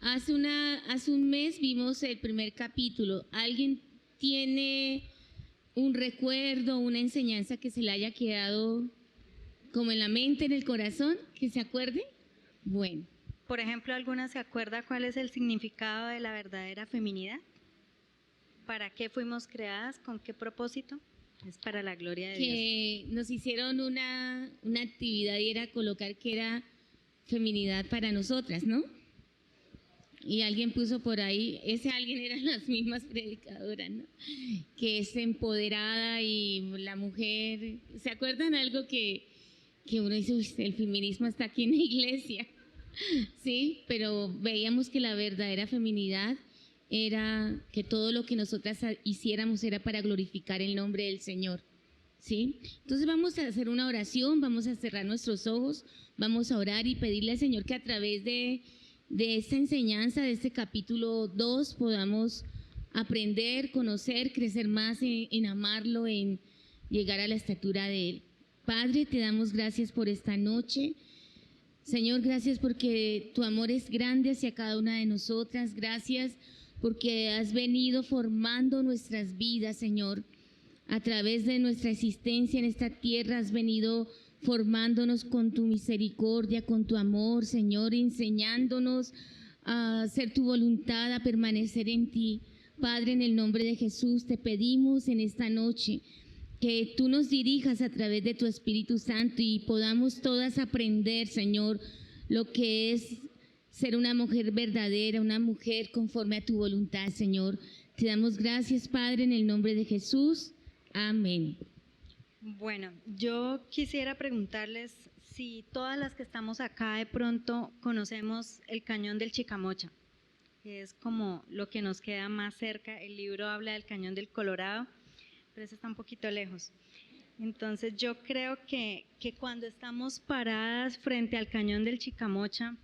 Hace un mes vimos el primer capítulo. ¿Alguien tiene un recuerdo, una enseñanza que se le haya quedado como en la mente, en el corazón, que se acuerde? Bueno. Por ejemplo, ¿alguna se acuerda cuál es el significado de la verdadera feminidad? ¿Para qué fuimos creadas? ¿Con qué propósito? Es para la gloria de Dios. Que nos hicieron una actividad y era colocar que era feminidad para nosotras, ¿no? Y alguien puso por ahí, ese alguien eran las mismas predicadoras, ¿no? Que es empoderada y la mujer, ¿se acuerdan algo que uno dice, uy, el feminismo está aquí en la iglesia? Sí, pero veíamos que la verdadera feminidad era que todo lo que nosotras hiciéramos era para glorificar el nombre del Señor, ¿sí? Entonces vamos a hacer una oración, vamos a cerrar nuestros ojos, vamos a orar y pedirle al Señor que a través de esta enseñanza, de este capítulo 2, podamos aprender, conocer, crecer más en amarlo, en llegar a la estatura de Él. Padre, te damos gracias por esta noche. Señor, gracias porque tu amor es grande hacia cada una de nosotras. Gracias porque has venido formando nuestras vidas, Señor. A través de nuestra existencia en esta tierra has venido formándonos con tu misericordia, con tu amor, Señor, enseñándonos a hacer tu voluntad, a permanecer en ti. Padre, en el nombre de Jesús te pedimos en esta noche que tú nos dirijas a través de tu Espíritu Santo y podamos todas aprender, Señor, lo que es ser una mujer verdadera, una mujer conforme a tu voluntad, Señor. Te damos gracias, Padre, en el nombre de Jesús. Amén. Bueno, yo quisiera preguntarles si todas las que estamos acá de pronto conocemos el Cañón del Chicamocha, que es como lo que nos queda más cerca. El libro habla del Cañón del Colorado, pero eso está un poquito lejos. Entonces yo creo que cuando estamos paradas frente al Cañón del Chicamocha,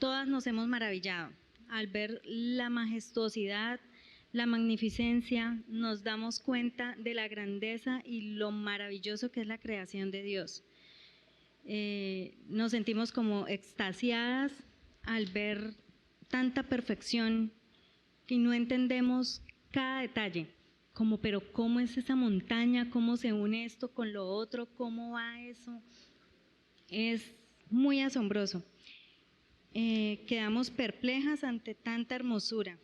todas nos hemos maravillado al ver la majestuosidad, la magnificencia. Nos damos cuenta de la grandeza y lo maravilloso que es la creación de Dios. Nos sentimos como extasiadas al ver tanta perfección que no entendemos cada detalle, como pero cómo es esa montaña, cómo se une esto con lo otro, cómo va eso. Es muy asombroso. Quedamos perplejas ante tanta hermosura.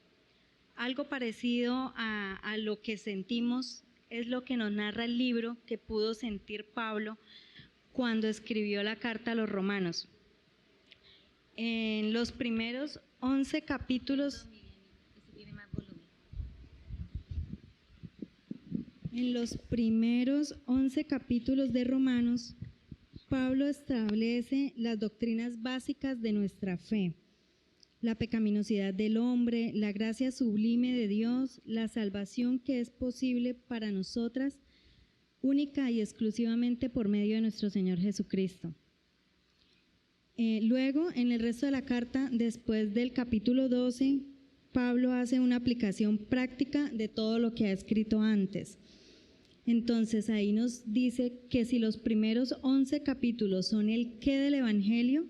Algo parecido a lo que sentimos es lo que nos narra el libro que pudo sentir Pablo cuando escribió la carta a los romanos. En los primeros 11 capítulos, de Romanos, Pablo establece las doctrinas básicas de nuestra fe: la pecaminosidad del hombre, la gracia sublime de Dios, la salvación que es posible para nosotras única y exclusivamente por medio de nuestro Señor Jesucristo. Luego, en el resto de la carta, después del capítulo 12, Pablo hace una aplicación práctica de todo lo que ha escrito antes. Entonces ahí nos dice que si los primeros 11 capítulos son el qué del Evangelio,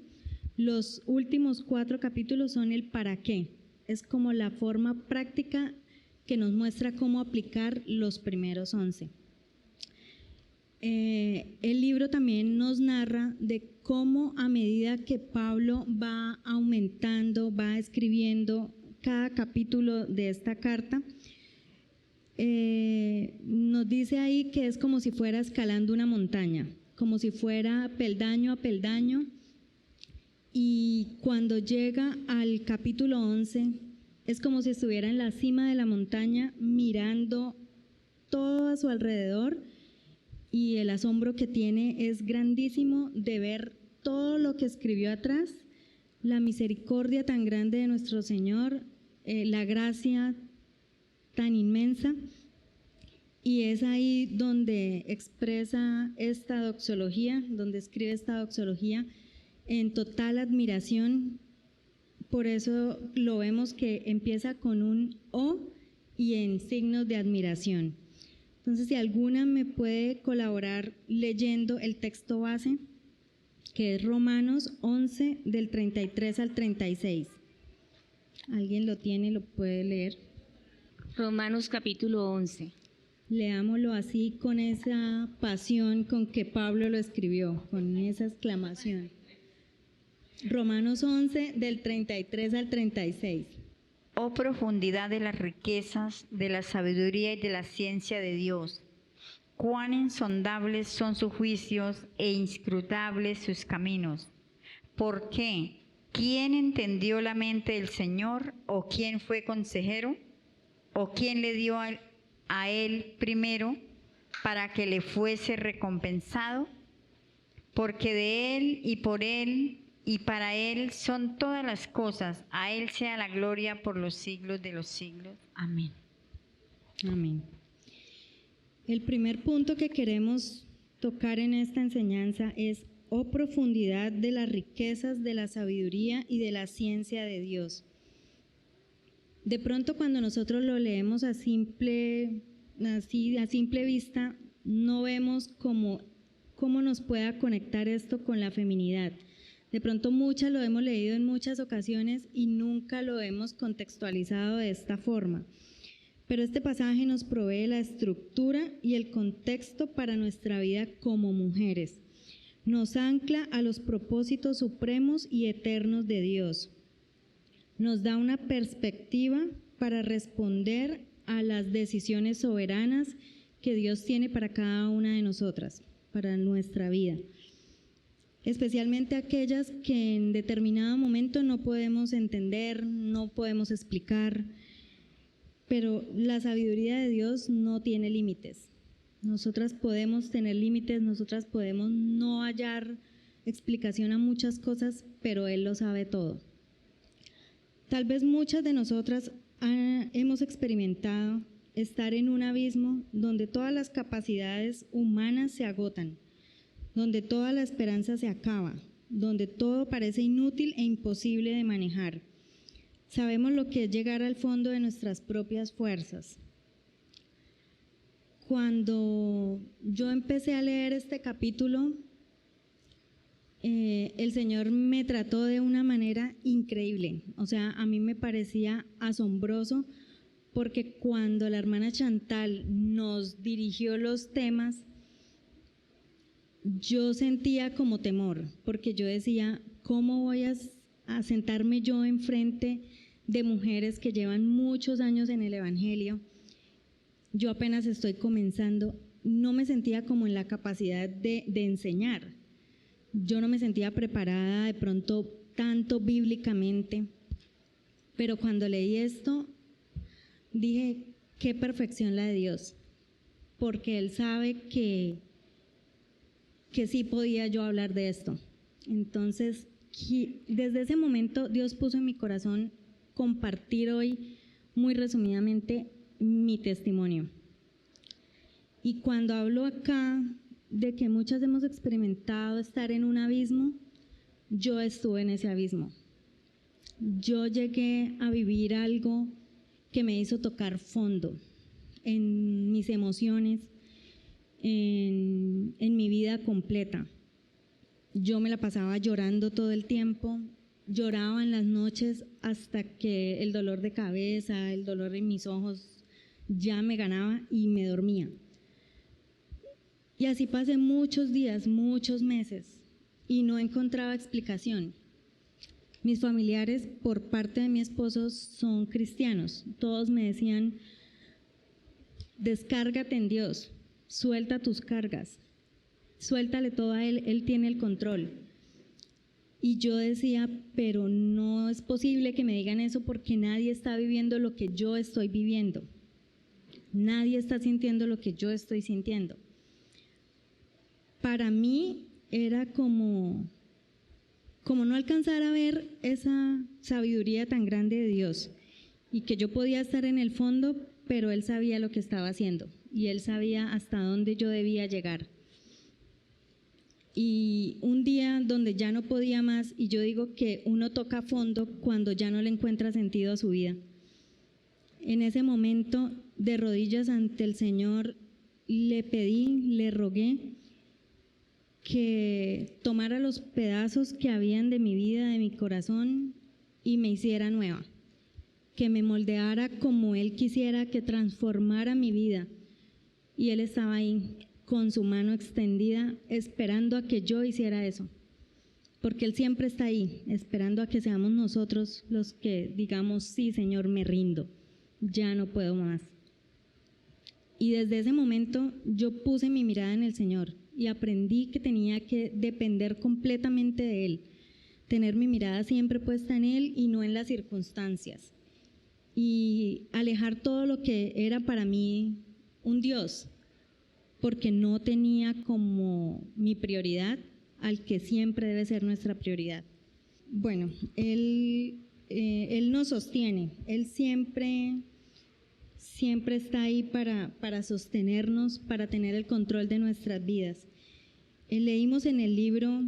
los últimos 4 capítulos son el para qué. Es como la forma práctica que nos muestra cómo aplicar los primeros 11. El libro también nos narra de cómo, a medida que Pablo va aumentando, va escribiendo cada capítulo de esta carta, nos dice ahí que es como si fuera escalando una montaña, como si fuera peldaño a peldaño, y cuando llega al capítulo 11 es como si estuviera en la cima de la montaña mirando todo a su alrededor, y el asombro que tiene es grandísimo de ver todo lo que escribió atrás, la misericordia tan grande de nuestro Señor, la gracia tan inmensa, y es ahí donde expresa esta doxología, donde escribe esta doxología en total admiración. Por eso lo vemos que empieza con un O y en signos de admiración. Entonces, si alguna me puede colaborar leyendo el texto base, que es Romanos 11, del 33 al 36. ¿Alguien lo tiene? ¿Lo puede leer? Romanos capítulo 11. Leámoslo así, con esa pasión con que Pablo lo escribió, con esa exclamación. Romanos 11, del 33 al 36. Oh profundidad de las riquezas, de la sabiduría y de la ciencia de Dios. Cuán insondables son sus juicios e inscrutables sus caminos. ¿Por qué? ¿Quién entendió la mente del Señor? ¿O quién fue consejero? ¿O quién le dio a él primero para que le fuese recompensado? Porque de él y por él y para él son todas las cosas. A él sea la gloria por los siglos de los siglos. Amén. Amén. El primer punto que queremos tocar en esta enseñanza es: oh profundidad de las riquezas, de la sabiduría y de la ciencia de Dios. De pronto, cuando nosotros lo leemos a simple vista, no vemos cómo nos pueda conectar esto con la feminidad. De pronto muchas lo hemos leído en muchas ocasiones y nunca lo hemos contextualizado de esta forma. Pero este pasaje nos provee la estructura y el contexto para nuestra vida como mujeres. Nos ancla a los propósitos supremos y eternos de Dios. Nos da una perspectiva para responder a las decisiones soberanas que Dios tiene para cada una de nosotras, para nuestra vida. Especialmente aquellas que en determinado momento no podemos entender, no podemos explicar, pero la sabiduría de Dios no tiene límites. Nosotras podemos tener límites, nosotras podemos no hallar explicación a muchas cosas, pero Él lo sabe todo. Tal vez muchas de nosotras hemos experimentado estar en un abismo donde todas las capacidades humanas se agotan, donde toda la esperanza se acaba, donde todo parece inútil e imposible de manejar. Sabemos lo que es llegar al fondo de nuestras propias fuerzas. Cuando yo empecé a leer este capítulo, el Señor me trató de una manera increíble. O sea, a mí me parecía asombroso, porque cuando la hermana Chantal nos dirigió los temas, yo sentía como temor, porque yo decía, ¿cómo voy a sentarme yo enfrente de mujeres que llevan muchos años en el Evangelio? Yo apenas estoy comenzando, no me sentía como en la capacidad de enseñar. Yo no me sentía preparada de pronto tanto bíblicamente, pero cuando leí esto, dije, qué perfección la de Dios, porque Él sabe que sí podía yo hablar de esto. Entonces, desde ese momento Dios puso en mi corazón compartir hoy, muy resumidamente, mi testimonio. Y cuando hablo acá de que muchas hemos experimentado estar en un abismo, yo estuve en ese abismo. Yo llegué a vivir algo que me hizo tocar fondo en mis emociones, en mi vida completa. Yo me la pasaba llorando todo el tiempo, lloraba en las noches hasta que el dolor de cabeza, el dolor en mis ojos ya me ganaba y me dormía. Y así pasé muchos días, muchos meses y no encontraba explicación. Mis familiares por parte de mi esposo son cristianos. Todos me decían, descárgate en Dios, suelta tus cargas, suéltale todo a Él, Él tiene el control. Y yo decía, pero no es posible que me digan eso porque nadie está viviendo lo que yo estoy viviendo. Nadie está sintiendo lo que yo estoy sintiendo. Para mí era como no alcanzar a ver esa sabiduría tan grande de Dios y que yo podía estar en el fondo, pero Él sabía lo que estaba haciendo y Él sabía hasta dónde yo debía llegar. Y un día donde ya no podía más, y yo digo que uno toca fondo cuando ya no le encuentra sentido a su vida. En ese momento, de rodillas ante el Señor, le pedí, le rogué que tomara los pedazos que habían de mi vida, de mi corazón, y me hiciera nueva. que me moldeara como Él quisiera, que transformara mi vida. Y Él estaba ahí con su mano extendida, esperando a que yo hiciera eso. Porque Él siempre está ahí, esperando a que seamos nosotros los que digamos, sí, Señor, me rindo, ya no puedo más. Y desde ese momento yo puse mi mirada en el Señor y aprendí que tenía que depender completamente de Él, tener mi mirada siempre puesta en Él y no en las circunstancias. Y alejar todo lo que era para mí un Dios, porque no tenía como mi prioridad al que siempre debe ser nuestra prioridad. Bueno, Él nos sostiene, Él siempre está ahí para sostenernos, para tener el control de nuestras vidas. Leímos en el libro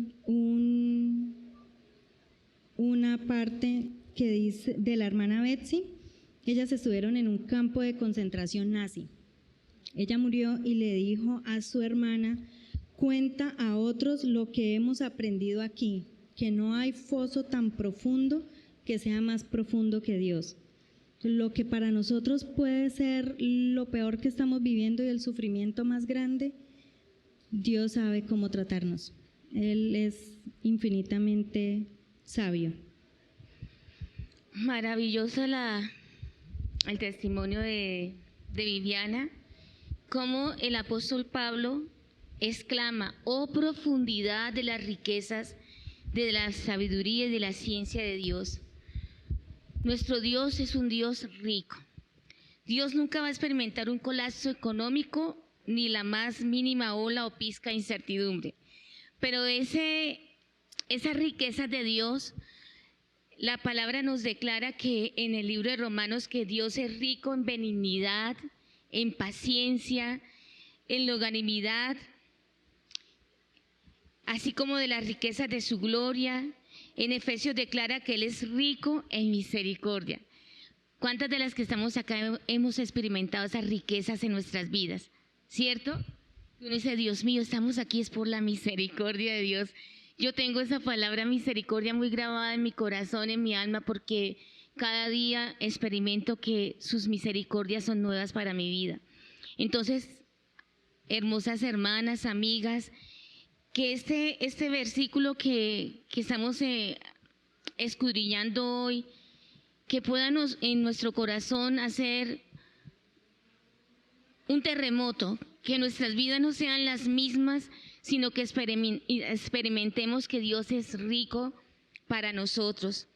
una parte que dice de la hermana Betsy. Ellas estuvieron en un campo de concentración nazi. Ella murió y le dijo a su hermana: cuenta a otros lo que hemos aprendido aquí, que no hay foso tan profundo que sea más profundo que Dios. Lo que para nosotros puede ser lo peor que estamos viviendo y el sufrimiento más grande, Dios sabe cómo tratarnos. Él es infinitamente sabio. Maravilloso el testimonio de Viviana, cómo el apóstol Pablo exclama: oh profundidad de las riquezas, de la sabiduría y de la ciencia de Dios. Nuestro Dios es un Dios rico. Dios nunca va a experimentar un colapso económico ni la más mínima ola o pizca de incertidumbre. Pero esa riqueza de Dios, la palabra nos declara que en el libro de Romanos que Dios es rico en benignidad, en paciencia, en longanimidad, así como de las riquezas de su gloria. En Efesios declara que Él es rico en misericordia. ¿Cuántas de las que estamos acá hemos experimentado esas riquezas en nuestras vidas? ¿Cierto? Uno dice: Dios mío, estamos aquí es por la misericordia de Dios. Yo tengo esa palabra misericordia muy grabada en mi corazón, en mi alma, porque cada día experimento que sus misericordias son nuevas para mi vida. Entonces, hermosas hermanas, amigas, que este versículo que estamos escudriñando hoy, que pueda en nuestro corazón hacer un terremoto, que nuestras vidas no sean las mismas, sino que experimentemos que Dios es rico para nosotros.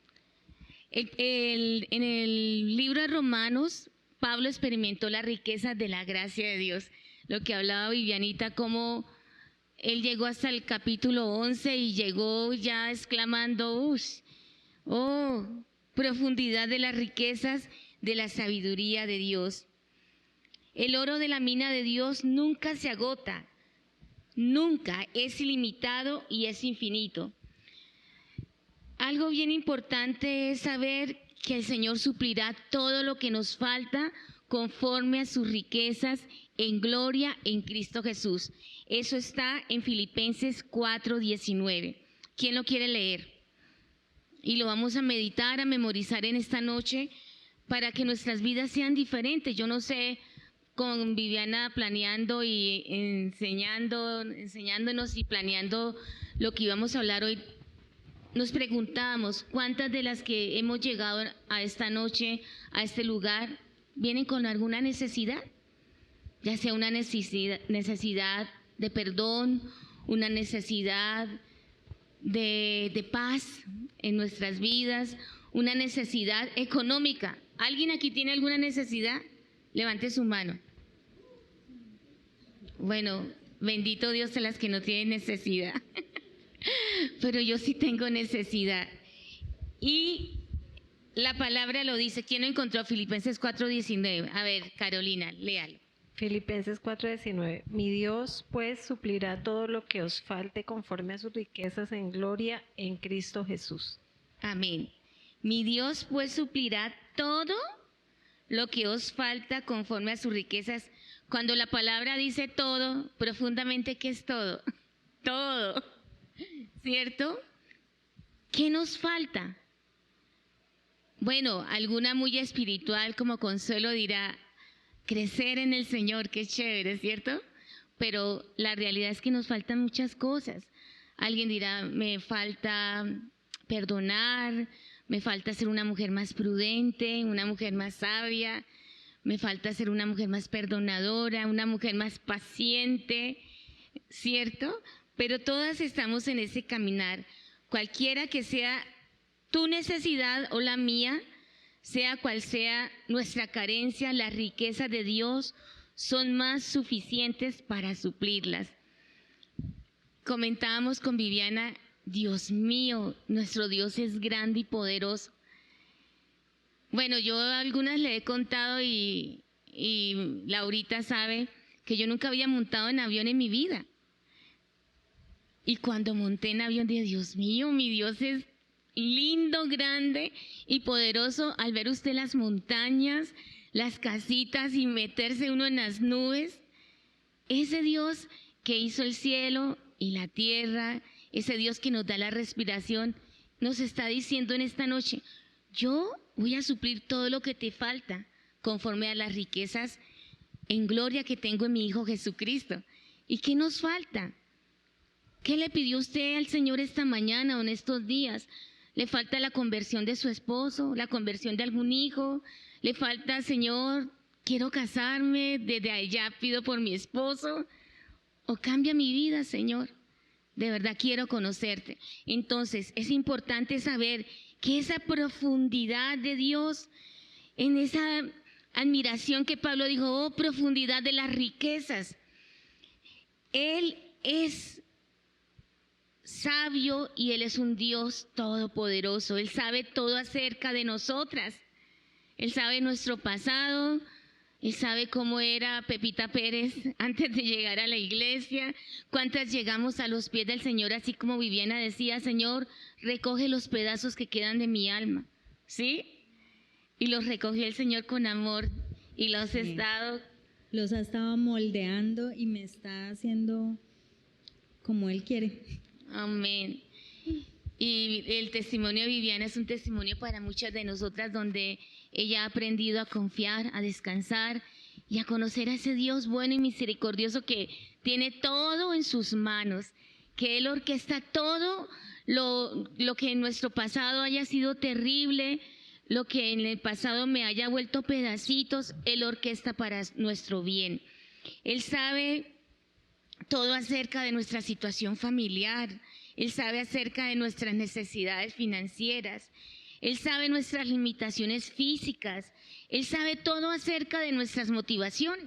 En el libro de Romanos, Pablo experimentó la riqueza de la gracia de Dios, lo que hablaba Vivianita, cómo él llegó hasta el capítulo 11 y llegó ya exclamando: oh, profundidad de las riquezas de la sabiduría de Dios. El oro de la mina de Dios nunca se agota, nunca, es ilimitado y es infinito. Algo bien importante es saber que el Señor suplirá todo lo que nos falta conforme a sus riquezas en gloria en Cristo Jesús. Eso está en Filipenses 4:19. ¿Quién lo quiere leer? Y lo vamos a meditar, a memorizar en esta noche para que nuestras vidas sean diferentes. Yo no sé, con Viviana planeando y enseñándonos y planeando lo que íbamos a hablar hoy, nos preguntábamos: ¿cuántas de las que hemos llegado a esta noche, a este lugar, vienen con alguna necesidad? Ya sea una necesidad de perdón, una necesidad de paz en nuestras vidas, una necesidad económica. ¿Alguien aquí tiene alguna necesidad? Levante su mano. Bueno, bendito Dios de las que no tienen necesidad. Pero yo sí tengo necesidad. Y la palabra lo dice. ¿Quién lo encontró? Filipenses 4:19. A ver, Carolina, léalo. Filipenses 4:19. Mi Dios pues suplirá todo lo que os falte conforme a sus riquezas en gloria en Cristo Jesús. Amén. Mi Dios pues suplirá todo lo que os falta conforme a sus riquezas. Cuando la palabra dice todo, profundamente, ¿qué es todo? Todo, ¿cierto? ¿Qué nos falta? Bueno, alguna muy espiritual como Consuelo dirá, crecer en el Señor, qué chévere, ¿cierto? Pero la realidad es que nos faltan muchas cosas. Alguien dirá, me falta perdonar, me falta ser una mujer más prudente, una mujer más sabia, me falta ser una mujer más perdonadora, una mujer más paciente, ¿cierto? Pero todas estamos en ese caminar, cualquiera que sea tu necesidad o la mía, sea cual sea nuestra carencia, las riquezas de Dios son más suficientes para suplirlas. Comentábamos con Viviana, Dios mío, nuestro Dios es grande y poderoso. Bueno, yo a algunas le he contado y Laurita sabe que yo nunca había montado en avión en mi vida. Y cuando monté en avión dije, Dios mío, mi Dios es lindo, grande y poderoso. Al ver usted las montañas, las casitas y meterse uno en las nubes, ese Dios que hizo el cielo y la tierra, ese Dios que nos da la respiración, nos está diciendo en esta noche, yo voy a suplir todo lo que te falta conforme a las riquezas en gloria que tengo en mi Hijo Jesucristo. ¿Y qué nos falta? ¿Qué le pidió usted al Señor esta mañana o en estos días? ¿Le falta la conversión de su esposo, la conversión de algún hijo? ¿Le falta, Señor, quiero casarme, desde allá pido por mi esposo? ¿O cambia mi vida, Señor? De verdad quiero conocerte. Entonces, es importante saber que esa profundidad de Dios, en esa admiración que Pablo dijo, oh, profundidad de las riquezas. Él es sabio y Él es un Dios todopoderoso. Él sabe todo acerca de nosotras. Él sabe nuestro pasado. Él sabe cómo era Pepita Pérez antes de llegar a la iglesia. Cuántas llegamos a los pies del Señor, así como Viviana decía, Señor, recoge los pedazos que quedan de mi alma. ¿Sí? Y los recogió el Señor con amor y los ha estado moldeando y me está haciendo como Él quiere. Amén. Y el testimonio de Viviana es un testimonio para muchas de nosotras donde ella ha aprendido a confiar, a descansar y a conocer a ese Dios bueno y misericordioso que tiene todo en sus manos, que Él orquesta todo lo que en nuestro pasado haya sido terrible, lo que en el pasado me haya vuelto pedacitos, Él orquesta para nuestro bien. Él sabe todo acerca de nuestra situación familiar, Él sabe acerca de nuestras necesidades financieras, Él sabe nuestras limitaciones físicas, Él sabe todo acerca de nuestras motivaciones.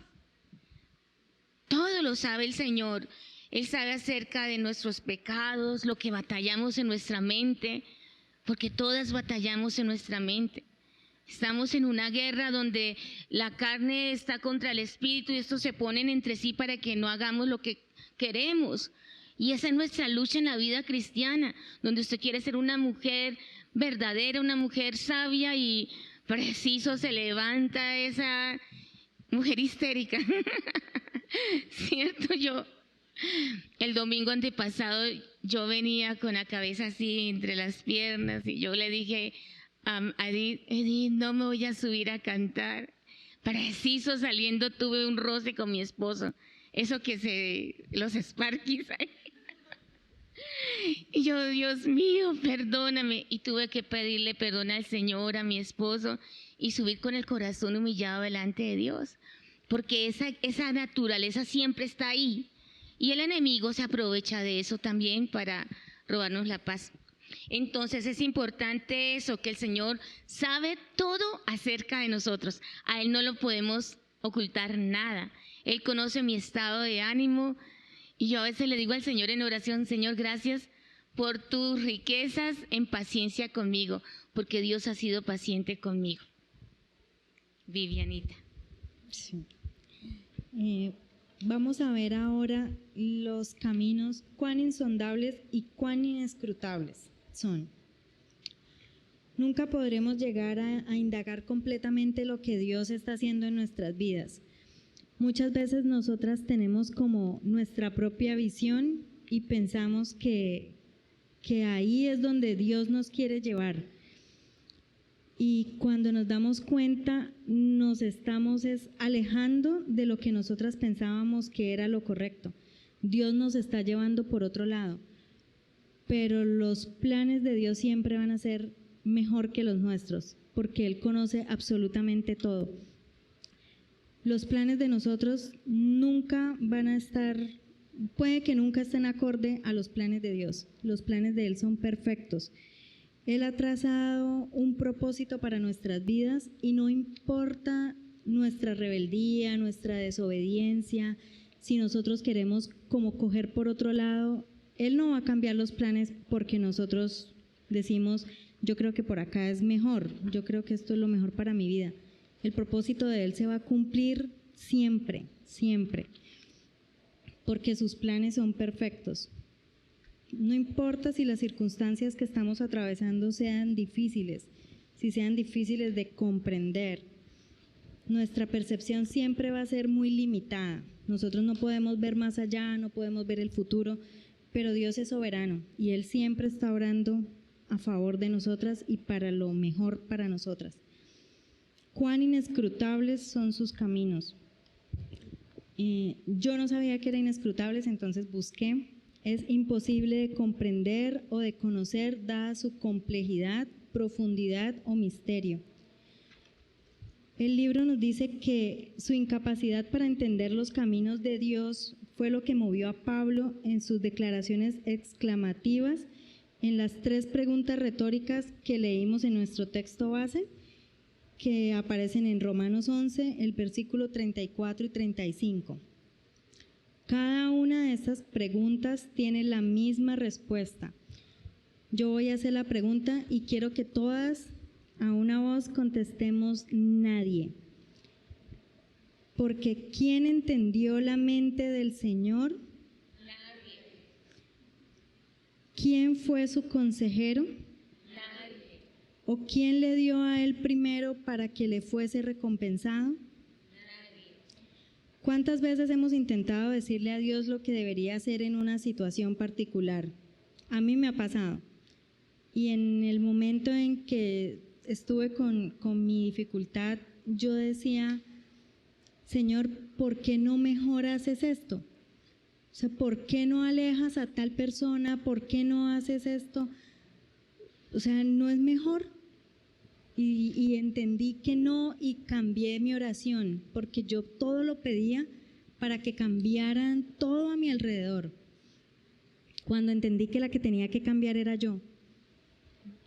Todo lo sabe el Señor. Él sabe acerca de nuestros pecados, lo que batallamos en nuestra mente, porque todas batallamos en nuestra mente. Estamos en una guerra donde la carne está contra el espíritu y estos se ponen entre sí para que no hagamos lo que queremos. Y esa es nuestra lucha en la vida cristiana, donde usted quiere ser una mujer verdadera, una mujer sabia y preciso se levanta esa mujer histérica. ¿Cierto? El domingo antepasado yo venía con la cabeza así entre las piernas y yo le dije a Edith, no me voy a subir a cantar. Preciso saliendo tuve un roce con mi esposo, eso que los Sparkies. Y yo, Dios mío, perdóname. Y tuve que pedirle perdón al Señor, a mi esposo, y subir con el corazón humillado delante de Dios. Porque esa naturaleza siempre está ahí. Y el enemigo se aprovecha de eso también para robarnos la paz. Entonces es importante eso, que el Señor sabe todo acerca de nosotros. A Él no lo podemos ocultar nada. Él conoce mi estado de ánimo. Y yo a veces le digo al Señor en oración, Señor, gracias por tus riquezas en paciencia conmigo, porque Dios ha sido paciente conmigo. Vivianita. Sí. Vamos a ver ahora los caminos, cuán insondables y cuán inescrutables son. Nunca podremos llegar a indagar completamente lo que Dios está haciendo en nuestras vidas. Muchas veces nosotras tenemos como nuestra propia visión y pensamos que ahí es donde Dios nos quiere llevar. Y cuando nos damos cuenta, nos estamos alejando de lo que nosotras pensábamos que era lo correcto. Dios nos está llevando por otro lado, pero los planes de Dios siempre van a ser mejor que los nuestros, porque Él conoce absolutamente todo. Los planes de nosotros nunca van a estar, puede que nunca estén acorde a los planes de Dios. Los planes de Él son perfectos. Él ha trazado un propósito para nuestras vidas y no importa nuestra rebeldía, nuestra desobediencia, si nosotros queremos como coger por otro lado, Él no va a cambiar los planes porque nosotros decimos, yo creo que por acá es mejor, yo creo que esto es lo mejor para mi vida. El propósito de Él se va a cumplir siempre, siempre, porque sus planes son perfectos. No importa si las circunstancias que estamos atravesando sean difíciles, si sean difíciles de comprender, nuestra percepción siempre va a ser muy limitada. Nosotros no podemos ver más allá, no podemos ver el futuro, pero Dios es soberano y Él siempre está obrando a favor de nosotras y para lo mejor para nosotras. Cuán inescrutables son sus caminos. Yo no sabía que eran inescrutables, entonces busqué. Es imposible de comprender o de conocer dada su complejidad, profundidad o misterio. El libro nos dice que su incapacidad para entender los caminos de Dios fue lo que movió a Pablo en sus declaraciones exclamativas en las 3 preguntas retóricas que leímos en nuestro texto base, que aparecen en Romanos 11, el versículo 34 y 35. Cada una de estas preguntas tiene la misma respuesta. Yo voy a hacer la pregunta y quiero que todas a una voz contestemos nadie. Porque ¿quién entendió la mente del Señor? Nadie. ¿Quién fue su consejero? Nadie. ¿O quién le dio a él primero para que le fuese recompensado? Nadie. ¿Cuántas veces hemos intentado decirle a Dios lo que debería hacer en una situación particular? A mí me ha pasado. Y en el momento en que estuve con mi dificultad, yo decía, Señor, ¿por qué no mejor haces esto? O sea, ¿por qué no alejas a tal persona? ¿Por qué no haces esto? O sea, ¿no es mejor? Y entendí que no y cambié mi oración, porque yo todo lo pedía para que cambiaran todo a mi alrededor. Cuando entendí que la que tenía que cambiar era yo.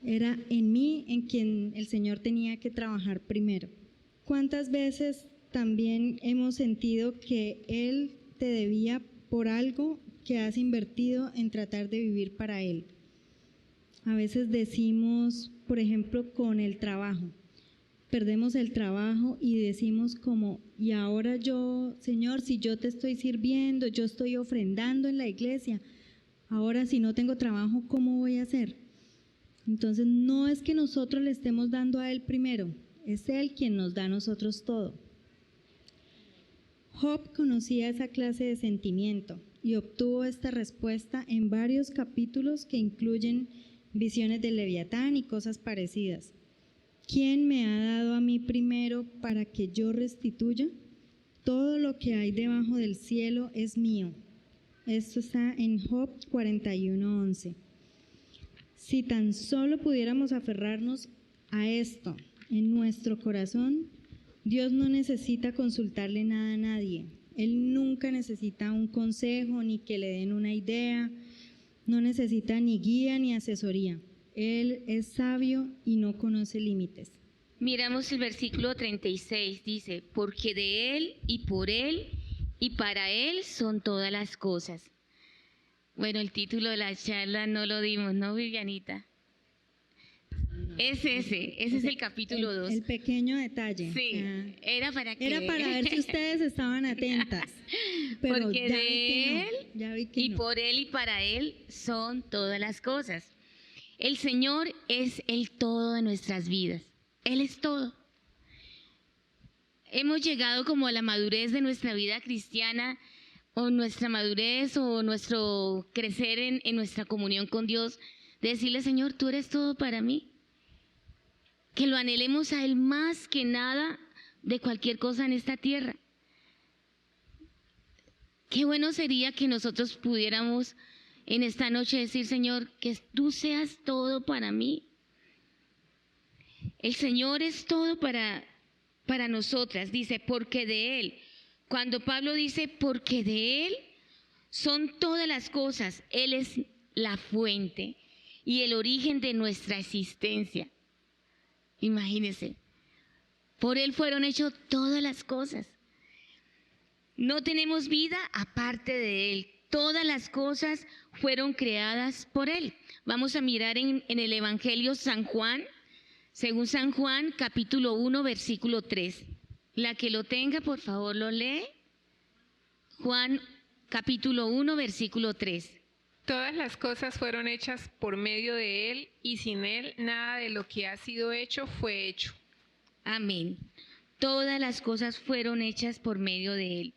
Era en mí en quien el Señor tenía que trabajar primero. ¿Cuántas veces también hemos sentido que Él te debía por algo que has invertido en tratar de vivir para Él? A veces decimos, por ejemplo, con el trabajo. Perdemos el trabajo y decimos como, y ahora yo, Señor, si yo te estoy sirviendo, yo estoy ofrendando en la iglesia, ahora si no tengo trabajo, ¿cómo voy a hacer? Entonces no es que nosotros le estemos dando a Él primero, es Él quien nos da a nosotros todo. Job conocía esa clase de sentimiento y obtuvo esta respuesta en varios capítulos que incluyen visiones del Leviatán y cosas parecidas. ¿Quién me ha dado a mí primero para que yo restituya? Todo lo que hay debajo del cielo es mío. Esto está en Job 41:11. Si tan solo pudiéramos aferrarnos a esto en nuestro corazón, Dios no necesita consultarle nada a nadie. Él nunca necesita un consejo ni que le den una idea, no necesita ni guía ni asesoría. Él es sabio y no conoce límites. Miramos el versículo 36, dice, porque de Él y por Él y para Él son todas las cosas. Bueno, el título de la charla no lo dimos, ¿no, Vivianita? Es ese es el capítulo 2. El pequeño detalle. Sí, era para ver si ustedes estaban atentas. Pero porque ya de vi que Él no. por Él y para Él son todas las cosas. El Señor es el todo de nuestras vidas. Él es todo. Hemos llegado como a la madurez de nuestra vida cristiana, o nuestra madurez, o nuestro crecer en nuestra comunión con Dios, de decirle, Señor, tú eres todo para mí. que lo anhelemos a Él más que nada de cualquier cosa en esta tierra. Qué bueno sería que nosotros pudiéramos en esta noche decir, Señor, que tú seas todo para mí. El Señor es todo para nosotras. Dice, porque de Él. Cuando Pablo dice, porque de Él son todas las cosas, Él es la fuente y el origen de nuestra existencia. Imagínense, por Él fueron hechas todas las cosas. No tenemos vida aparte de Él. Todas las cosas fueron creadas por Él. Vamos a mirar en el Evangelio San Juan, según San Juan, capítulo 1, versículo 3. La que lo tenga, por favor, lo lee. Juan, capítulo 1, versículo 3. Todas las cosas fueron hechas por medio de Él, y sin Él nada de lo que ha sido hecho fue hecho. Amén. Todas las cosas fueron hechas por medio de Él.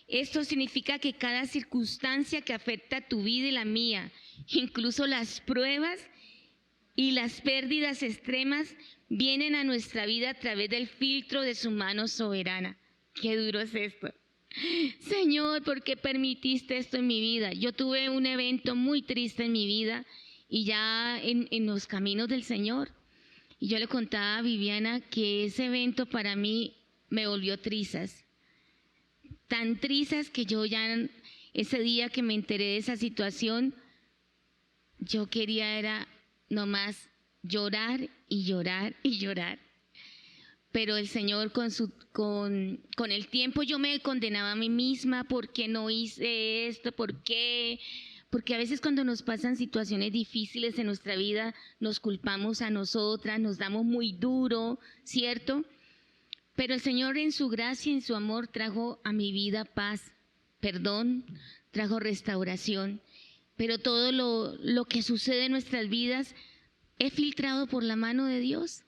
Esto significa que cada circunstancia que afecta a tu vida y la mía, incluso las pruebas y las pérdidas extremas, vienen a nuestra vida a través del filtro de su mano soberana. Qué duro es esto. Señor, ¿por qué permitiste esto en mi vida? Yo tuve un evento muy triste en mi vida y ya en los caminos del Señor. Y yo le contaba a Viviana que ese evento para mí me volvió trizas. Tan trizas que yo ya ese día que me enteré de esa situación, yo quería era nomás llorar y llorar y llorar. Pero el Señor con el tiempo yo me condenaba a mí misma, ¿por qué no hice esto? ¿Por qué? Porque a veces cuando nos pasan situaciones difíciles en nuestra vida, nos culpamos a nosotras, nos damos muy duro, ¿cierto? Pero el Señor en su gracia y en su amor trajo a mi vida paz, perdón, trajo restauración. Pero todo lo que sucede en nuestras vidas es filtrado por la mano de Dios.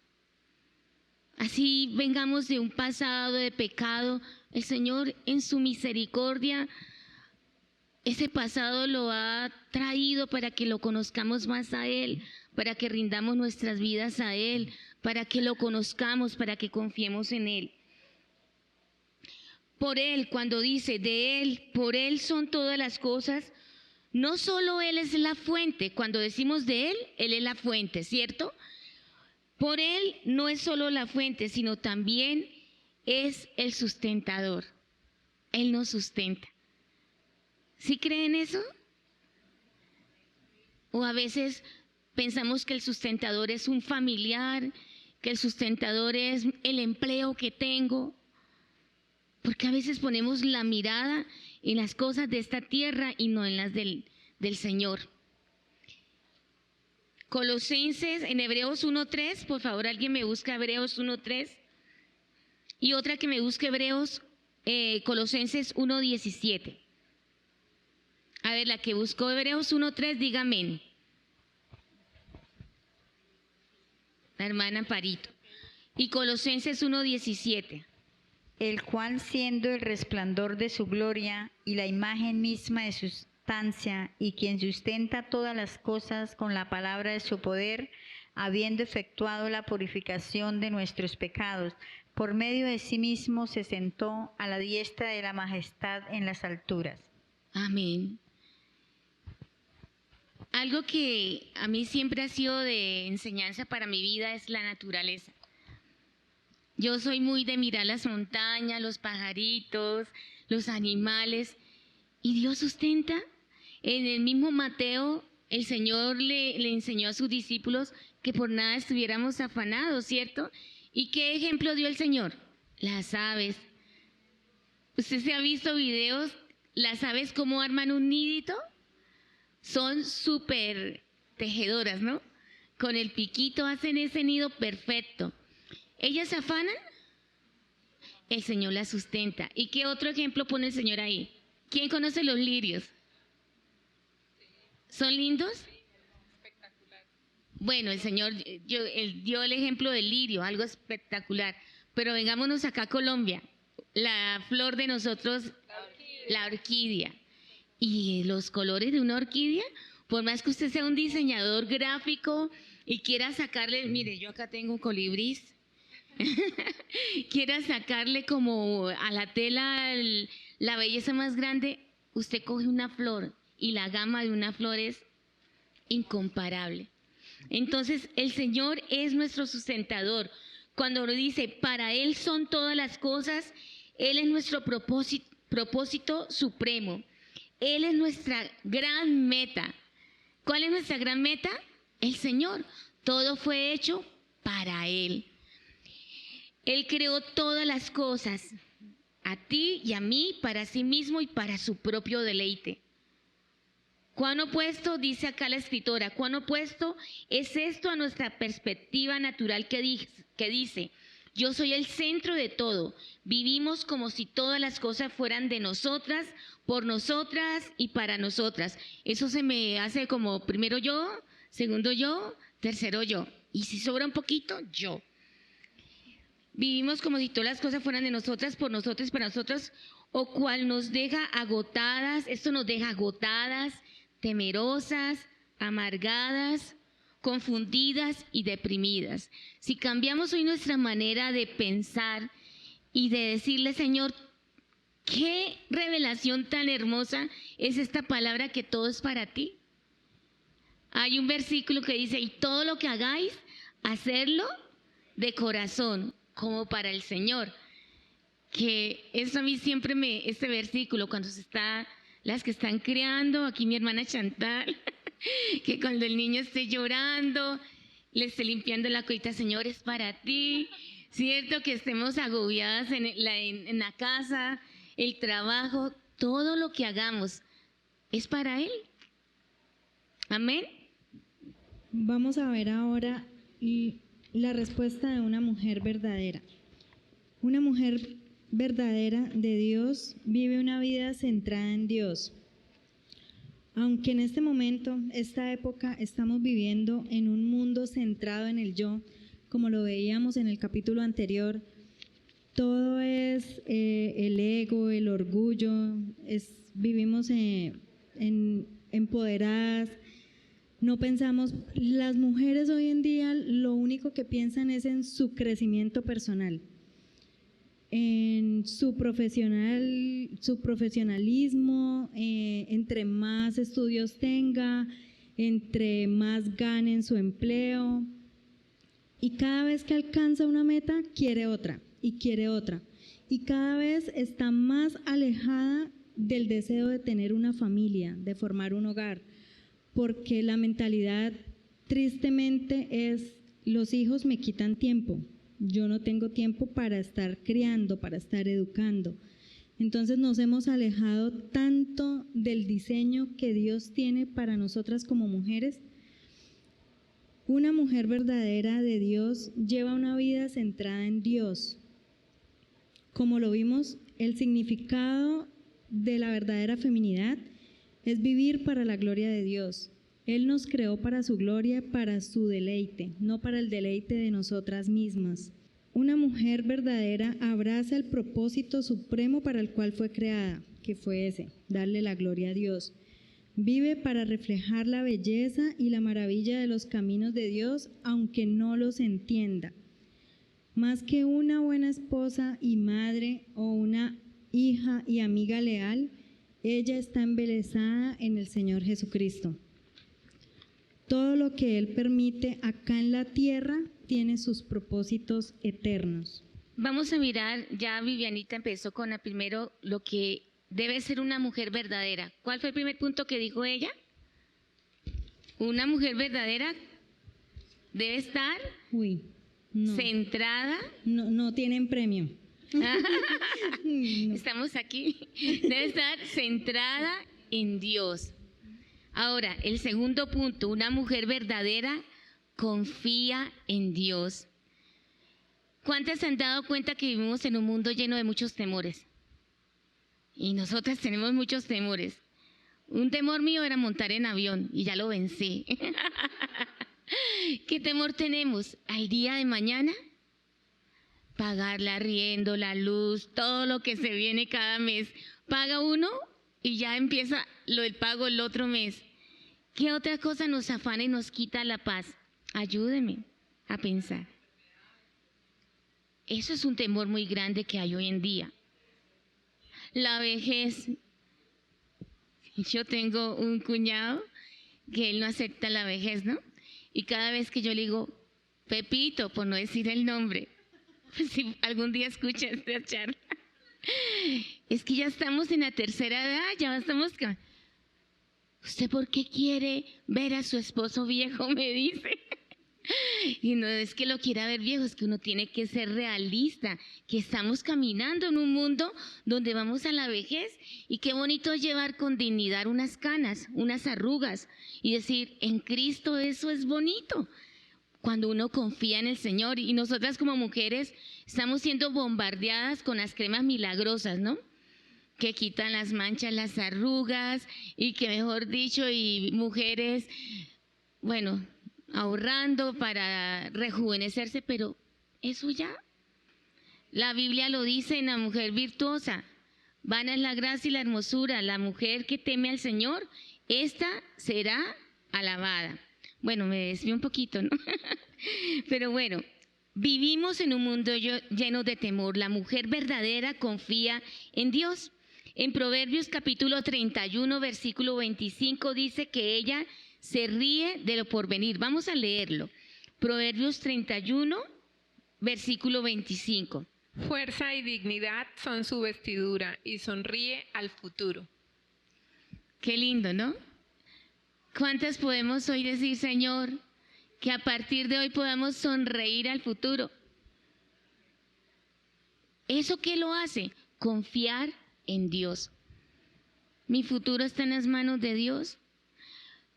Así vengamos de un pasado de pecado, el Señor en su misericordia, ese pasado lo ha traído para que lo conozcamos más a Él, para que rindamos nuestras vidas a Él, para que lo conozcamos, para que confiemos en Él. Por Él, cuando dice de Él, por Él son todas las cosas, no solo Él es la fuente, cuando decimos de Él es la fuente, ¿cierto? Por Él no es solo la fuente, sino también es el sustentador. Él nos sustenta. ¿Sí creen eso? O a veces pensamos que el sustentador es un familiar, que el sustentador es el empleo que tengo, porque a veces ponemos la mirada en las cosas de esta tierra y no en las del Señor. Colosenses, en Hebreos 1.3, por favor, alguien me busca Hebreos 1.3 y otra que me busque Colosenses 1.17. A ver, la que buscó Hebreos 1.3, diga amén. La hermana Parito. Y Colosenses 1.17. El cual, siendo el resplandor de su gloria y la imagen misma de su sustancia, y quien sustenta todas las cosas con la palabra de su poder, habiendo efectuado la purificación de nuestros pecados, por medio de sí mismo se sentó a la diestra de la majestad en las alturas. Amén. Algo que a mí siempre ha sido de enseñanza para mi vida es la naturaleza. Yo soy muy de mirar las montañas, los pajaritos, los animales, y Dios sustenta. En el mismo Mateo, el Señor le enseñó a sus discípulos que por nada estuviéramos afanados, ¿cierto? ¿Y qué ejemplo dio el Señor? Las aves. ¿Usted se ha visto videos? Las aves cómo arman un nidito. Son súper tejedoras, ¿no? Con el piquito hacen ese nido perfecto. ¿Ellas se afanan? El Señor las sustenta. ¿Y qué otro ejemplo pone el Señor ahí? ¿Quién conoce los lirios? ¿Son lindos? Espectacular. Bueno, el Señor dio el ejemplo del lirio, algo espectacular. Pero vengámonos acá a Colombia. La flor de nosotros, la orquídea. Y los colores de una orquídea, por más que usted sea un diseñador gráfico y quiera sacarle, mire, yo acá tengo un colibrís, quiera sacarle como a la tela la belleza más grande, usted coge una flor y la gama de una flor es incomparable. Entonces, el Señor es nuestro sustentador. Cuando dice, para Él son todas las cosas, Él es nuestro propósito supremo. Él es nuestra gran meta. ¿Cuál es nuestra gran meta? El Señor. Todo fue hecho para Él. Él creó todas las cosas, a ti y a mí, para sí mismo y para su propio deleite. ¿Cuán opuesto, dice acá la escritora, cuán opuesto es esto a nuestra perspectiva natural que dice, yo soy el centro de todo, vivimos como si todas las cosas fueran de nosotras, por nosotras y para nosotras. Eso se me hace como primero yo, segundo yo, tercero yo, y si sobra un poquito, yo. Vivimos como si todas las cosas fueran de nosotras, por nosotras y para nosotras, o cual nos deja agotadas, esto nos deja agotadas, temerosas, amargadas, confundidas y deprimidas. Si cambiamos hoy nuestra manera de pensar y de decirle, Señor, qué revelación tan hermosa es esta palabra que todo es para ti. Hay un versículo que dice, y todo lo que hagáis, hacerlo de corazón, como para el Señor. Que eso a mí siempre este versículo, cuando se está, las que están criando, aquí mi hermana Chantal, que cuando el niño esté llorando, le esté limpiando la colita, Señor, es para ti. Cierto que estemos agobiadas en la casa, el trabajo, todo lo que hagamos es para Él. Amén. Vamos a ver ahora la respuesta de una mujer verdadera. Una mujer verdadera de Dios vive una vida centrada en Dios. Aunque en este momento, esta época, estamos viviendo en un mundo centrado en el yo, como lo veíamos en el capítulo anterior, todo es el ego, el orgullo, vivimos empoderadas. No pensamos, las mujeres hoy en día lo único que piensan es en su crecimiento personal, en su profesionalismo, entre más estudios tenga, entre más gane en su empleo. Y cada vez que alcanza una meta, quiere otra y quiere otra. Y cada vez está más alejada del deseo de tener una familia, de formar un hogar. Porque la mentalidad tristemente es, los hijos me quitan tiempo, yo no tengo tiempo para estar criando, para estar educando. Entonces nos hemos alejado tanto del diseño que Dios tiene para nosotras como mujeres. Una mujer verdadera de Dios lleva una vida centrada en Dios. Como lo vimos, el significado de la verdadera feminidad es vivir para la gloria de Dios. Él nos creó para su gloria, para su deleite, no para el deleite de nosotras mismas. Una mujer verdadera abraza el propósito supremo para el cual fue creada, que fue ese, darle la gloria a Dios. Vive para reflejar la belleza y la maravilla de los caminos de Dios, aunque no los entienda. Más que una buena esposa y madre o una hija y amiga leal, ella está embelesada en el Señor Jesucristo. Todo lo que Él permite acá en la tierra tiene sus propósitos eternos. Vamos a mirar, ya Vivianita empezó con primero lo que debe ser una mujer verdadera. ¿Cuál fue el primer punto que dijo ella? Una mujer verdadera debe estar centrada. No tienen premio. No. Estamos aquí. Debe estar centrada en Dios. Ahora, el segundo punto, una mujer verdadera confía en Dios. ¿Cuántas se han dado cuenta que vivimos en un mundo lleno de muchos temores? Y nosotras tenemos muchos temores. Un temor mío era montar en avión y ya lo vencí. ¿Qué temor tenemos? Al día de mañana, pagar el arriendo, la luz, todo lo que se viene cada mes. Paga uno y ya empieza el pago el otro mes. ¿Qué otra cosa nos afana y nos quita la paz? Ayúdeme a pensar. Eso es un temor muy grande que hay hoy en día. La vejez. Yo tengo un cuñado que él no acepta la vejez, ¿no? Y cada vez que yo le digo, Pepito, por no decir el nombre, si algún día escucha esta charla, es que ya estamos en la tercera edad, ya estamos... ¿Usted por qué quiere ver a su esposo viejo? Me dice. Y no es que lo quiera ver viejo, es que uno tiene que ser realista, que estamos caminando en un mundo donde vamos a la vejez y qué bonito llevar con dignidad unas canas, unas arrugas y decir, en Cristo eso es bonito. Cuando uno confía en el Señor y nosotras como mujeres estamos siendo bombardeadas con las cremas milagrosas, ¿no? Que quitan las manchas, las arrugas y que mejor dicho, y mujeres, bueno, ahorrando para rejuvenecerse, pero eso ya. La Biblia lo dice en la mujer virtuosa, vana es la gracia y la hermosura, la mujer que teme al Señor, esta será alabada. Bueno, me desvío un poquito, ¿no? Pero bueno, vivimos en un mundo lleno de temor. La mujer verdadera confía en Dios. En Proverbios capítulo 31, versículo 25 dice que ella se ríe de lo porvenir. Vamos a leerlo. Proverbios 31, versículo 25. Fuerza y dignidad son su vestidura y sonríe al futuro. Qué lindo, ¿no? ¿Cuántas podemos hoy decir, Señor, que a partir de hoy podamos sonreír al futuro? ¿Eso qué lo hace? Confiar en Dios. Mi futuro está en las manos de Dios.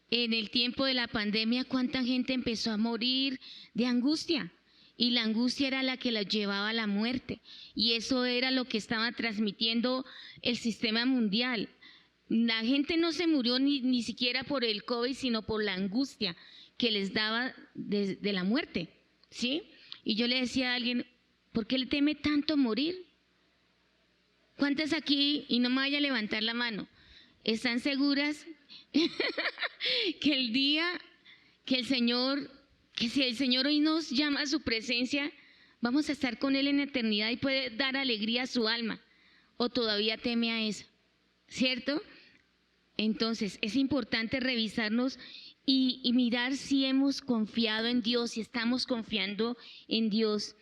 En el tiempo de la pandemia, ¿cuánta gente empezó a morir de angustia? Y la angustia era la que la llevaba a la muerte. Y eso era lo que estaba transmitiendo el sistema mundial. La gente no se murió ni siquiera por el COVID, sino por la angustia que les daba de la muerte, ¿sí? Y yo le decía a alguien, ¿por qué le teme tanto morir? ¿Cuántas aquí, y no me vaya a levantar la mano, están seguras que el día que el Señor, que si el Señor hoy nos llama a su presencia, vamos a estar con Él en eternidad y puede dar alegría a su alma? ¿O todavía teme a eso? ¿Cierto? Entonces es importante revisarnos y mirar si hemos confiado en Dios, si estamos confiando en Dios.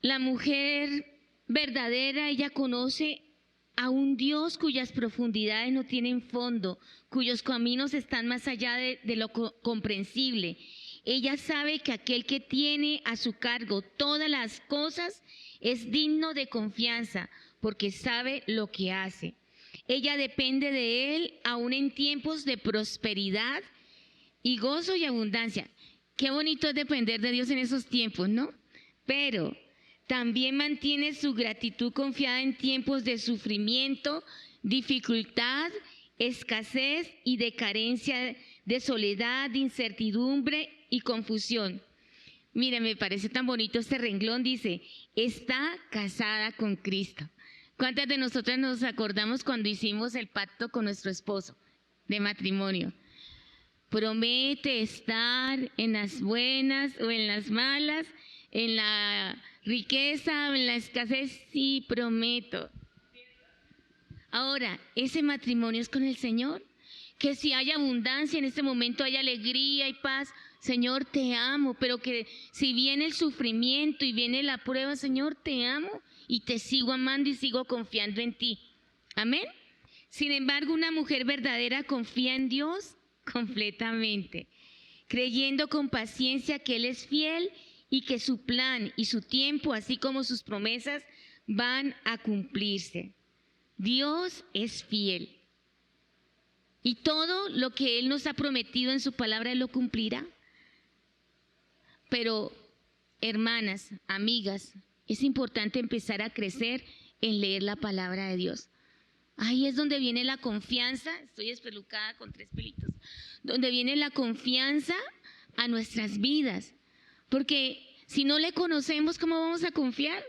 La mujer verdadera, ella conoce a un Dios cuyas profundidades no tienen fondo, cuyos caminos están más allá de lo comprensible. Ella sabe que aquel que tiene a su cargo todas las cosas es digno de confianza, porque sabe lo que hace. Ella depende de Él aún en tiempos de prosperidad y gozo y abundancia. Qué bonito es depender de Dios en esos tiempos, ¿no? Pero también mantiene su gratitud confiada en tiempos de sufrimiento, dificultad, escasez y de carencia, de soledad, de incertidumbre y confusión. Mire, me parece tan bonito este renglón, dice, está casada con Cristo. ¿Cuántas de nosotras nos acordamos cuando hicimos el pacto con nuestro esposo de matrimonio? Promete estar en las buenas o en las malas, en la riqueza o en la escasez, sí, prometo. Ahora, ese matrimonio es con el Señor, que si hay abundancia en este momento, hay alegría y paz, Señor, te amo, pero que si viene el sufrimiento y viene la prueba, Señor, te amo y te sigo amando y sigo confiando en ti. Amén. Sin embargo, una mujer verdadera confía en Dios completamente, creyendo con paciencia que Él es fiel y que su plan y su tiempo, así como sus promesas, van a cumplirse. Dios es fiel y todo lo que Él nos ha prometido en su palabra Él lo cumplirá. Pero, hermanas, amigas, es importante empezar a crecer en leer la palabra de Dios. Ahí es donde viene la confianza, estoy espelucada con 3 pelitos, donde viene la confianza a nuestras vidas. Porque si no le conocemos, ¿cómo vamos a confiar?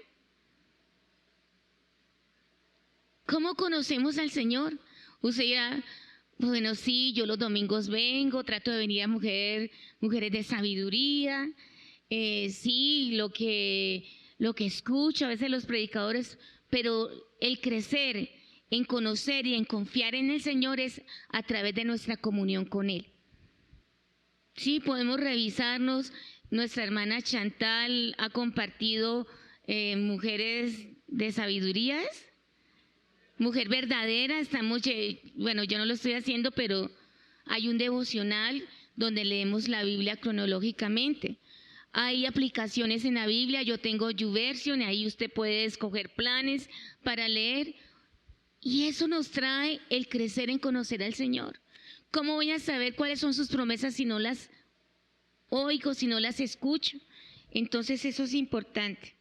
¿Cómo conocemos al Señor? Usted dirá, Bueno, sí, yo los domingos vengo, trato de venir a mujeres de sabiduría. Sí, lo que escucho a veces los predicadores, pero el crecer en conocer y en confiar en el Señor es a través de nuestra comunión con Él. Sí, podemos revisarnos. Nuestra hermana Chantal ha compartido mujeres de sabiduría, mujer verdadera. Bueno, yo no lo estoy haciendo, pero hay un devocional donde leemos la Biblia cronológicamente. Hay aplicaciones en la Biblia, yo tengo YouVersion, ahí usted puede escoger planes para leer. Y eso nos trae el crecer en conocer al Señor. ¿Cómo voy a saber cuáles son sus promesas si no las oigo, si no las escucho? Entonces eso es importante.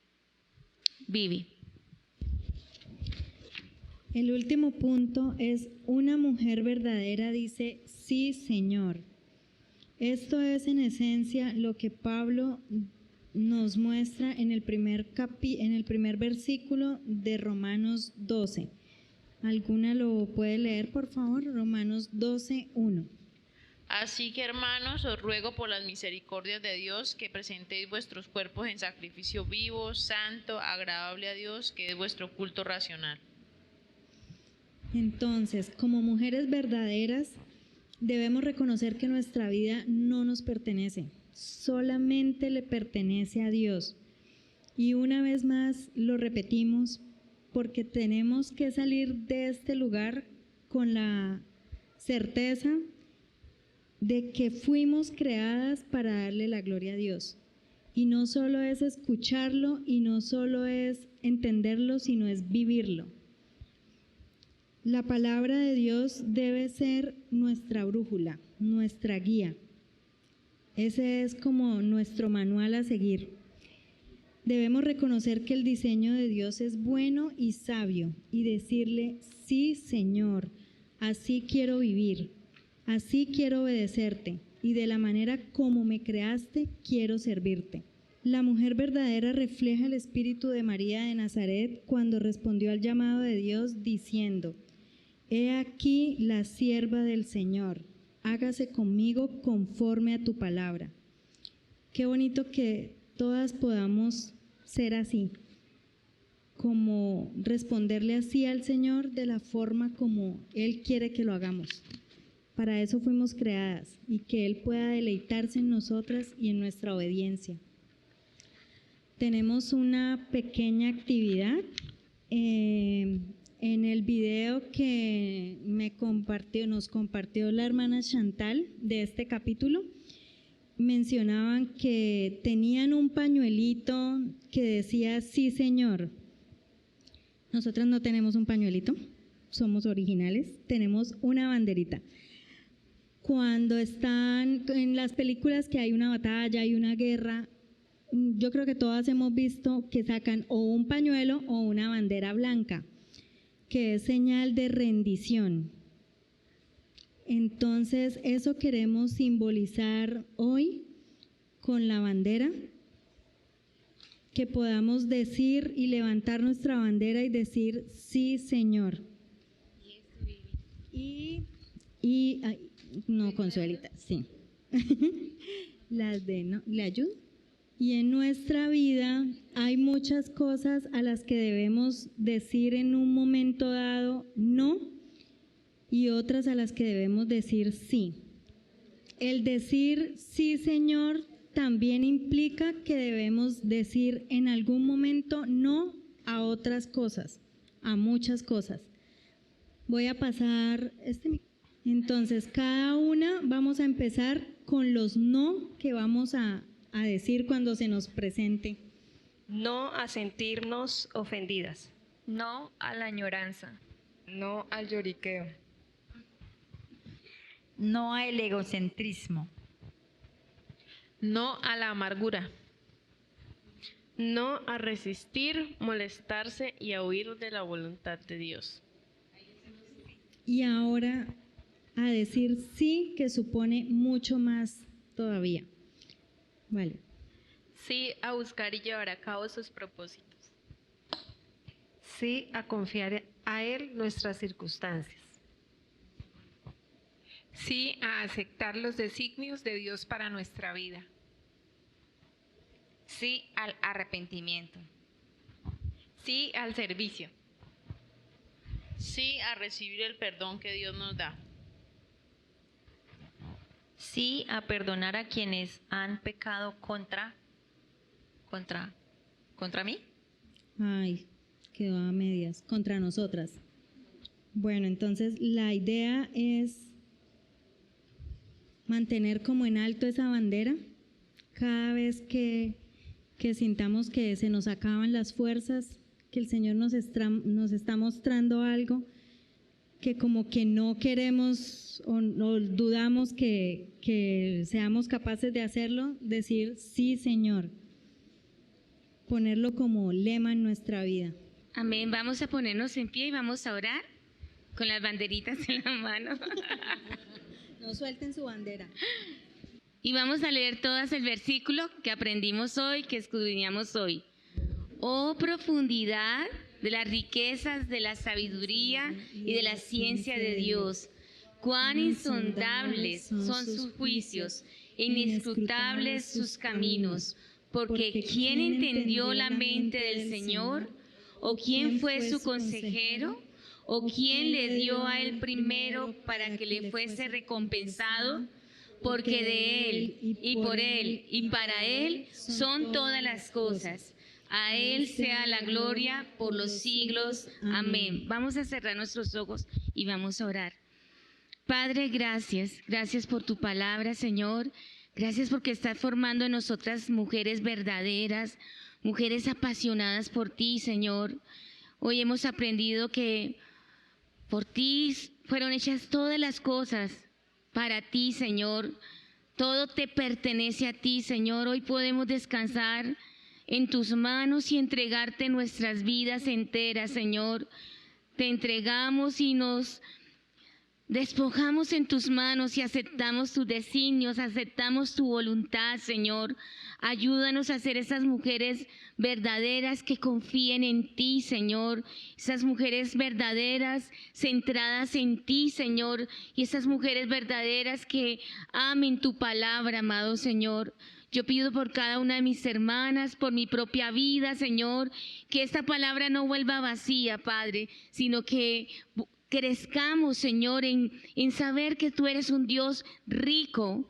Vivi. El último punto es: una mujer verdadera dice sí, Señor. Esto es en esencia lo que Pablo nos muestra en el primer versículo de Romanos 12. ¿Alguna lo puede leer, por favor? Romanos 12:1. Así que, hermanos, os ruego por las misericordias de Dios que presentéis vuestros cuerpos en sacrificio vivo, santo, agradable a Dios, que es vuestro culto racional. Entonces, como mujeres verdaderas, debemos reconocer que nuestra vida no nos pertenece, solamente le pertenece a Dios. Y una vez más lo repetimos, porque tenemos que salir de este lugar con la certeza de que fuimos creadas para darle la gloria a Dios. Y no solo es escucharlo y no solo es entenderlo, sino es vivirlo. La palabra de Dios debe ser nuestra brújula, nuestra guía. Ese es como nuestro manual a seguir. Debemos reconocer que el diseño de Dios es bueno y sabio y decirle: sí, Señor, así quiero vivir, así quiero obedecerte y de la manera como me creaste quiero servirte. La mujer verdadera refleja el espíritu de María de Nazaret cuando respondió al llamado de Dios diciendo: he aquí la sierva del Señor, hágase conmigo conforme a tu palabra. Qué bonito que todas podamos ser así, como responderle así al Señor de la forma como Él quiere que lo hagamos. Para eso fuimos creadas y que Él pueda deleitarse en nosotras y en nuestra obediencia. Tenemos una pequeña actividad. En el video que nos compartió la hermana Chantal de este capítulo, mencionaban que tenían un pañuelito que decía sí, Señor. Nosotras no tenemos un pañuelito, somos originales, tenemos una banderita. Cuando están en las películas que hay una batalla, hay una guerra, yo creo que todas hemos visto que sacan o un pañuelo o una bandera blanca, que es señal de rendición. Entonces, eso queremos simbolizar hoy con la bandera, que podamos decir y levantar nuestra bandera y decir sí, Señor. No, Consuelita, sí. ¿Le ayudo? Y en nuestra vida hay muchas cosas a las que debemos decir en un momento dado no, y otras a las que debemos decir sí. El decir sí, Señor, también implica que debemos decir en algún momento no a otras cosas, a muchas cosas. Voy a pasar Entonces, cada una vamos a empezar con los no que vamos a decir cuando se nos presente. No a sentirnos ofendidas. No a la añoranza. No al lloriqueo. No al egocentrismo. No a la amargura. No a resistir, molestarse y a huir de la voluntad de Dios. Y ahora a decir sí, que supone mucho más todavía. Vale. Sí a buscar y llevar a cabo sus propósitos. Sí a confiar a Él nuestras circunstancias. Sí a aceptar los designios de Dios para nuestra vida. Sí al arrepentimiento. Sí al servicio. Sí a recibir el perdón que Dios nos da. Sí a perdonar a quienes han pecado contra mí. Ay, quedó a medias, contra nosotras. Bueno, entonces la idea es mantener como en alto esa bandera cada vez que sintamos que se nos acaban las fuerzas, que el Señor nos está mostrando algo que como que no queremos o dudamos que seamos capaces de hacerlo, decir sí, Señor, ponerlo como lema en nuestra vida. Amén. Vamos a ponernos en pie y vamos a orar con las banderitas en la mano. No suelten su bandera. Y vamos a leer todas el versículo que aprendimos hoy, que escudriñamos hoy. Oh profundidad de las riquezas de la sabiduría y de la ciencia de Dios. Cuán insondables son sus juicios, inescrutables sus caminos. Porque ¿quién entendió la mente del Señor? ¿O quién fue su consejero? ¿O quién le dio a él primero para que le fuese recompensado? Porque de él, y por él, y para él son todas las cosas. A él sea la gloria por los siglos. Amén. Vamos a cerrar nuestros ojos y vamos a orar. Padre, gracias. Gracias por tu palabra, Señor. Gracias porque estás formando en nosotras mujeres verdaderas, mujeres apasionadas por ti, Señor. Hoy hemos aprendido que por ti fueron hechas todas las cosas, para ti, Señor. Todo te pertenece a ti, Señor. Hoy podemos descansar en tus manos y entregarte nuestras vidas enteras, Señor. Te entregamos y nos despojamos en tus manos y aceptamos tus designios, aceptamos tu voluntad, Señor. Ayúdanos a ser esas mujeres verdaderas que confíen en ti, Señor. Esas mujeres verdaderas centradas en ti, Señor. Y esas mujeres verdaderas que amen tu palabra, amado Señor. Yo pido por cada una de mis hermanas, por mi propia vida, Señor, que esta palabra no vuelva vacía, Padre, sino que crezcamos, Señor, en saber que tú eres un Dios rico,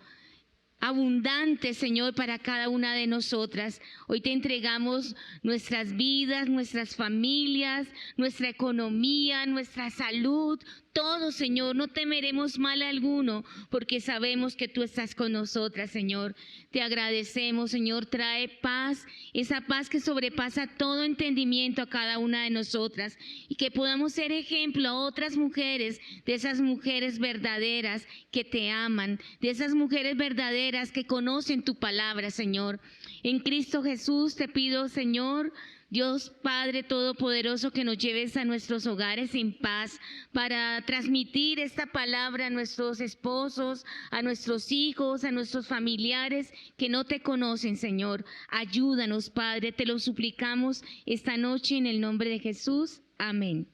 abundante, Señor, para cada una de nosotras. Hoy te entregamos nuestras vidas, nuestras familias, nuestra economía, nuestra salud, todo, Señor. No temeremos mal alguno, porque sabemos que tú estás con nosotras, Señor. Te agradecemos, Señor. Trae paz, esa paz que sobrepasa todo entendimiento a cada una de nosotras, y que podamos ser ejemplo a otras mujeres, de esas mujeres verdaderas que te aman, de esas mujeres verdaderas que conocen tu palabra, Señor. En Cristo Jesús te pido, Señor, Dios Padre Todopoderoso, que nos lleves a nuestros hogares en paz para transmitir esta palabra a nuestros esposos, a nuestros hijos, a nuestros familiares que no te conocen, Señor. Ayúdanos, Padre, te lo suplicamos esta noche en el nombre de Jesús. Amén.